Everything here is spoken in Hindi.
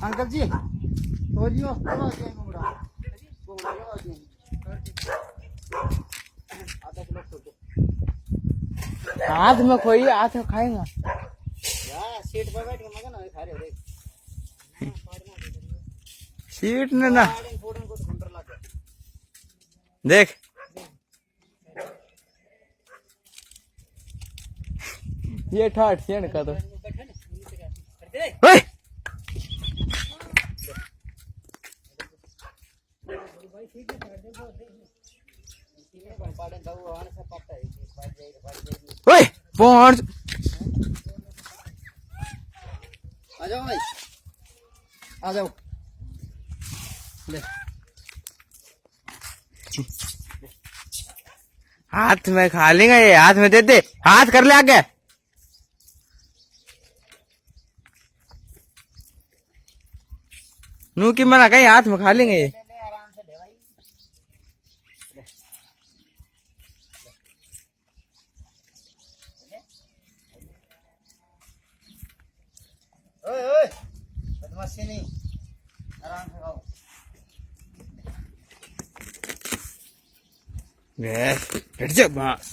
अंकल जी हो जी आधा किलो खोलो हाथ में खोई हाथ में खाएगा यार सीट पर बैठ के मजा ना खा रहे हो सीट ने ना फोड़न को तो घंटा लग गया देख ये ठाट सेन का तो ओए ओए पहुंच आ जाओ भाई आ जाओ ले हाथ में खा लेंगे ये हाथ में दे दे हाथ कर ले आगे नू की मना कहीं हाथ में खा लेंगे ये आराम से ले भाई ओए ओए बदमाशी नहीं आराम से खाओ बैठ जा बस